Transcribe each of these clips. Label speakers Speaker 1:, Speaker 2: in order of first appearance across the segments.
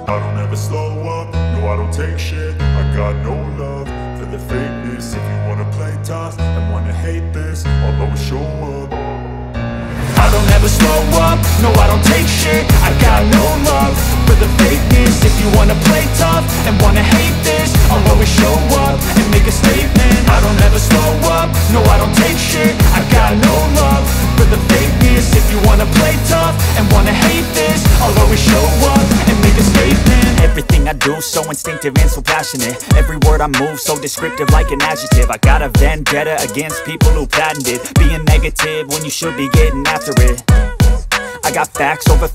Speaker 1: I don't ever slow up, no I don't take shit. I got no love for the fakeness. If you wanna play tough and wanna hate this, I'll always show up. I don't ever slow up, no I don't take shit. I got no love for the fakeness. If you wanna play tough and wanna hate this, I'll always show up and make a statement. I don't ever slow up, no I don't take shit. I got no love for the fakeness. If you wanna play tough and wanna hate this, I'll always show up and make a statement.
Speaker 2: Everything I do so instinctive and so passionate. Every word I move so descriptive like an adjective. I got a vendetta against people who patented being negative when you should be getting after it. I got facts over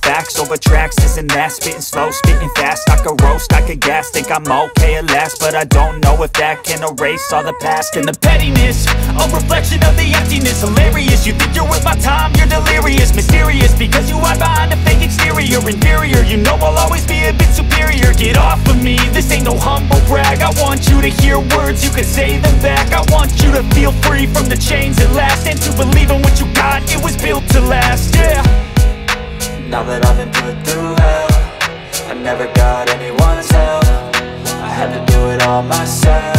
Speaker 2: tracks, this and that. Spitting slow, spitting fast, I could roast, I could gas. Think I'm okay at last, but I don't know if that can erase all the past. And the pettiness, a reflection of the emptiness. Hilarious, you think you're worth my time, you're delirious. Mysterious, because you hide behind a fake exterior. Inferior, you know I'll always be a bit superior. Get off of me, this ain't no humble brag. I want you to hear words, you can say them back. I want you to feel free from the chains at last, and to believe in what you got, it was built to last, yeah.
Speaker 3: Now that I've been put through hell, I never got anyone's help. I had to do it all myself.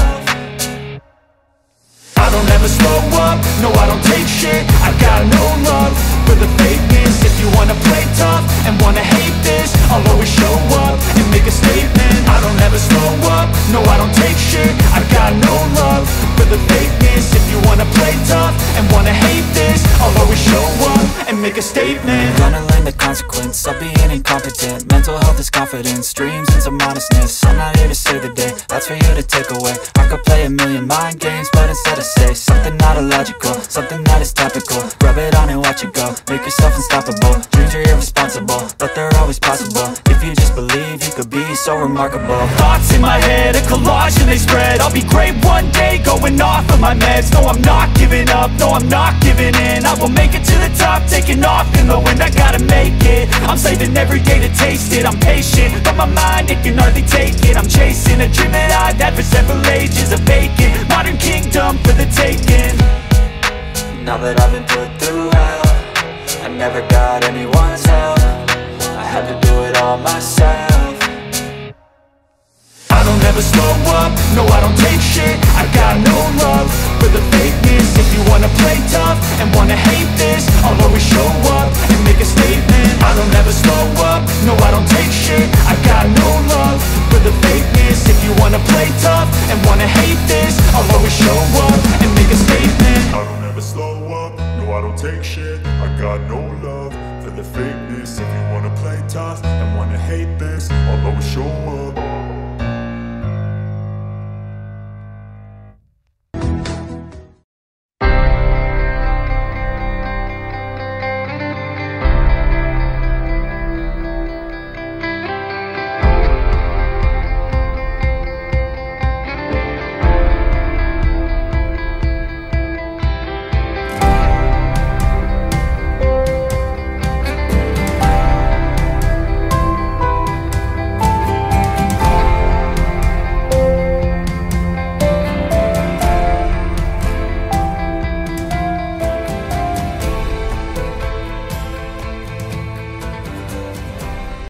Speaker 1: I don't ever slow up, no I don't take shit. I got no love for the fakeness. If you wanna play tough and wanna hate this, I'll always show up and make a statement. I don't ever slow up, no I don't take shit. I got no love for the fakeness. If you wanna play tough and wanna hate this, I'll always show up and make a statement.
Speaker 3: Gonna learn the consequence of being incompetent. Mental health is confidence, dreams and some modestness. I'm not here to save the day, that's for you to take away. I could play a million mind games, but instead I say something not illogical, something that is topical. Rub it on and watch it go, make yourself unstoppable. Dreams are irresponsible, but they're always possible. If you just believe, you could be so remarkable.
Speaker 2: Thoughts in my head, a collage and they spread. I'll be great one day, going off of my meds. No, I'm not giving up, no, I'm not giving in. I will make it to the top, taking off in the wind. I gotta make it, I'm saving every day to taste it. I'm patient, but my mind, it can hardly take it. I'm chasing a dream that I've had for several ages. A vacant, modern kingdom for the taking.
Speaker 3: Now that I've been put through hell, I never got anyone's help. I had to do it all myself.
Speaker 1: I don't ever slow up, no I don't take shit. I got no love for the fakeness. If you wanna play tough and wanna hate this, I'll always show up and make a statement. I don't ever slow up, no I don't take shit. I got no love for the fakeness. If you wanna play tough and wanna hate this, I'll always show up and make a statement. I don't ever slow up, no I don't take shit. I got no love for the fakeness. If you wanna play tough and wanna hate this, I'll always show up.